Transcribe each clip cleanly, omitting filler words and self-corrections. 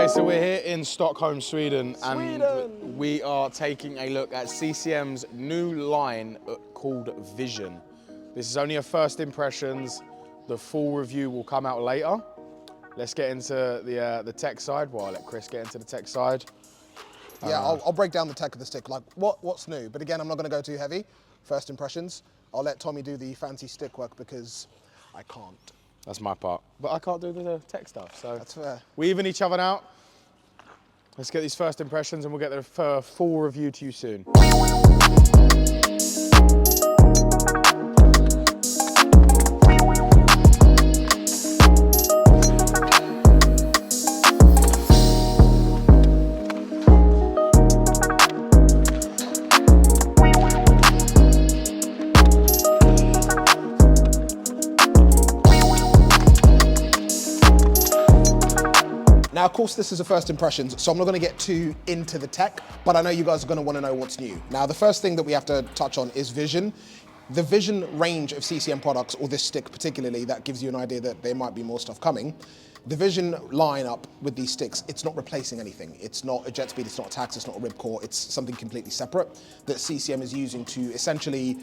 Okay, so we're here in Stockholm, Sweden, and we are taking a look at CCM's new line called Vizion. This is only a first impressions. The full review will come out later. Let's get into the tech side. Well, I'll let Chris get into the tech side. Yeah, I'll break down the tech of the stick, like what's new. But again, I'm not going to go too heavy. First impressions. I'll let Tommy do the fancy stick work because I can't. That's my part. But I can't do the tech stuff, so that's fair. We even each other out. Let's get these first impressions and we'll get the full review to you soon. Now, of course, this is a first impressions, so I'm not going to get too into the tech, but I know you guys are going to want to know what's new. Now, the first thing that we have to touch on is Vizion. The Vizion range of CCM products, or this stick particularly, that gives you an idea that there might be more stuff coming. The Vizion lineup with these sticks, it's not replacing anything. It's not a jet speed, it's not a Tax, it's not a Ribcor, it's something completely separate that CCM is using to essentially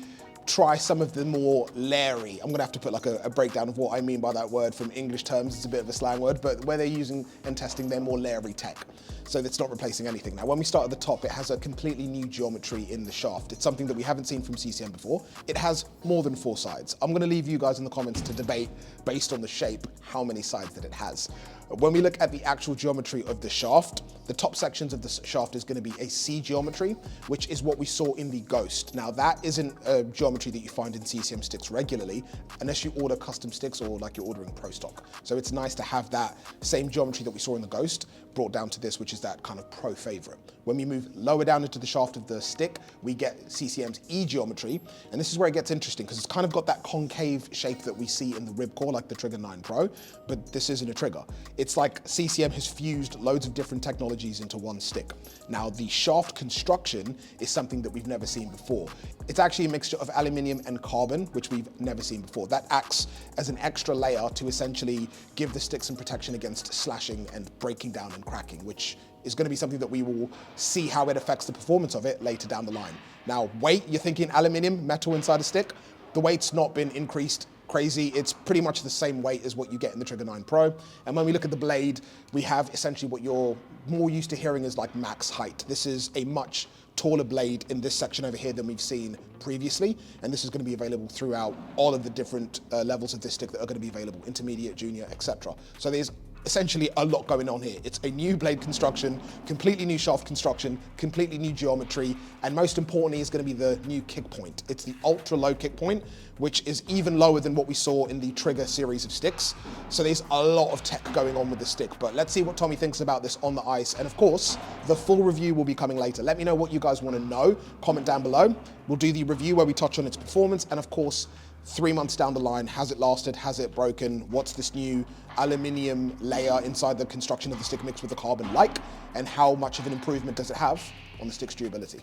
try some of the more leery. I'm gonna have to put like a breakdown of what I mean by that word from English terms. It's a bit of a slang word, but where they're using and testing their more leery tech. So it's not replacing anything. Now, when we start at the top, it has a completely new geometry in the shaft. It's something that we haven't seen from CCM before. It has more than 4 sides. I'm gonna leave you guys in the comments to debate based on the shape, how many sides that it has. When we look at the actual geometry of the shaft, the top sections of the shaft is going to be a C geometry, which is what we saw in the Ghost. Now, that isn't a geometry that you find in CCM sticks regularly, unless you order custom sticks or like you're ordering pro stock. So it's nice to have that same geometry that we saw in the Ghost brought down to this, which is that kind of pro favorite. When we move lower down into the shaft of the stick, we get CCM's E geometry, and this is where it gets interesting because it's kind of got that concave shape that we see in the Ribcor, like the Trigger 9 Pro, but this isn't a trigger. It's like CCM has fused loads of different technologies into one stick. Now, the shaft construction is something that we've never seen before. It's actually a mixture of aluminium and carbon, which we've never seen before. That acts as an extra layer to essentially give the stick some protection against slashing and breaking down and cracking, which is going to be something that we will see how it affects the performance of it later down the line. Now, weight, you're thinking aluminium, metal inside a stick. The weight's not been increased crazy. It's pretty much the same weight as what you get in the Trigger 9 Pro. And when we look at the blade, we have essentially what you're more used to hearing as like max height. This is a much taller blade in this section over here than we've seen previously. And this is going to be available throughout all of the different levels of this stick that are going to be available, intermediate, junior, etc. So there's essentially a lot going on here. It's a new blade construction, completely new shaft construction, completely new geometry, and most importantly is going to be the new kick point. It's the ultra low kick point, which is even lower than what we saw in the Trigger series of sticks. So there's a lot of tech going on with the stick, but let's see what Tommy thinks about this on the ice. And of course, the full review will be coming later. Let me know what you guys want to know. Comment down below. We'll do the review where we touch on its performance, and of course, 3 months down the line, has it lasted, has it broken, what's this new aluminium layer inside the construction of the stick mixed with the carbon like, and how much of an improvement does it have on the stick's durability?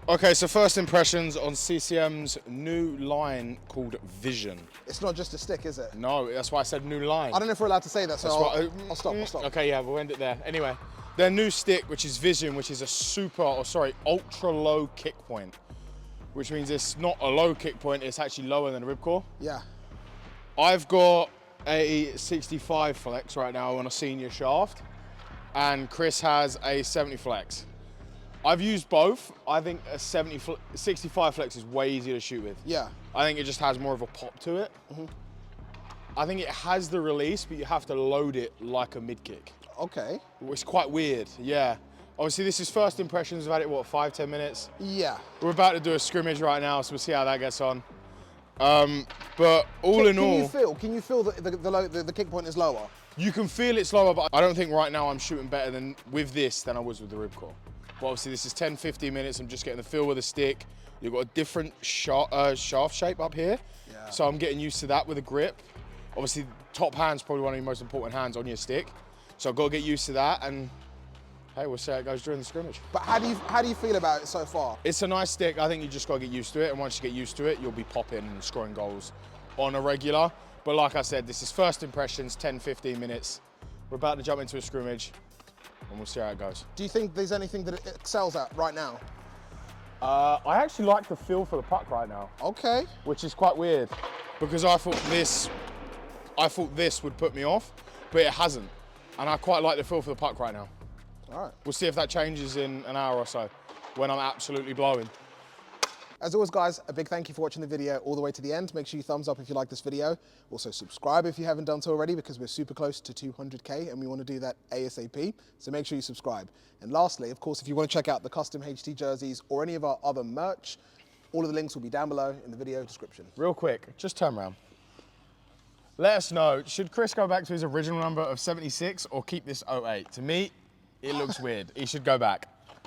Okay, so first impressions on CCM's new line called Vizion. It's not just a stick, is it? No, that's why I said new line. I don't know if we're allowed to say that, so I'll stop. Okay, yeah, we'll end it there. Anyway, their new stick, which is Vizion, which is a ultra low kick point, which means it's not a low kick point, it's actually lower than a Ribcor. Yeah. I've got a 65 flex right now on a senior shaft, and Chris has a 70 flex. I've used both. I think a 65 flex is way easier to shoot with. Yeah. I think it just has more of a pop to it. I think it has the release, but you have to load it like a mid kick. Okay. It's quite weird, yeah. Obviously, this is first impressions. We've had it, what, 5-10 minutes? Yeah. We're about to do a scrimmage right now, so we'll see how that gets on. But all in all... Can you feel that the kick point is lower? You can feel it's lower, but I don't think right now I'm shooting better with this than I was with the Ribcor. But obviously, this is 10-15 minutes. I'm just getting the feel with the stick. You've got a different shaft shape up here. Yeah. So I'm getting used to that with a grip. Obviously, top hand's probably one of the most important hands on your stick. So I've got to get used to that, and hey, we'll see how it goes during the scrimmage. But how do you feel about it so far? It's a nice stick. I think you just got to get used to it, and once you get used to it, you'll be popping and scoring goals on a regular. But like I said, this is first impressions, 10-15 minutes. We're about to jump into a scrimmage. and we'll see how it goes. Do you think there's anything that it excels at right now? I actually like the feel for the puck right now. Okay. Which is quite weird, because I thought this would put me off, but it hasn't. And I quite like the feel for the puck right now. All right. We'll see if that changes in an hour or so, when I'm absolutely blowing. As always, guys, a big thank you for watching the video all the way to the end. Make sure you thumbs up if you like this video. Also subscribe if you haven't done so already, because we're super close to 200K and we want to do that ASAP. So make sure you subscribe. And lastly, of course, if you want to check out the custom HT jerseys or any of our other merch, all of the links will be down below in the video description. Real quick, just turn around. Let us know, should Chris go back to his original number of 76 or keep this 08? To me, it looks weird. He should go back.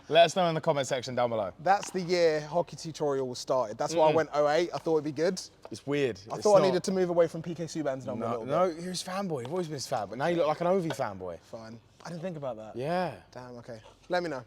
Let us know in the comment section down below. That's the year hockey tutorial was started. That's why I went 08. I thought it'd be good. It's weird. I thought I needed to move away from PK Subban's number a little bit. No, you're his fanboy. You've always been his fan, but now you look like an Ovi fanboy. Fine. I didn't think about that. Yeah. Damn, okay. Let me know.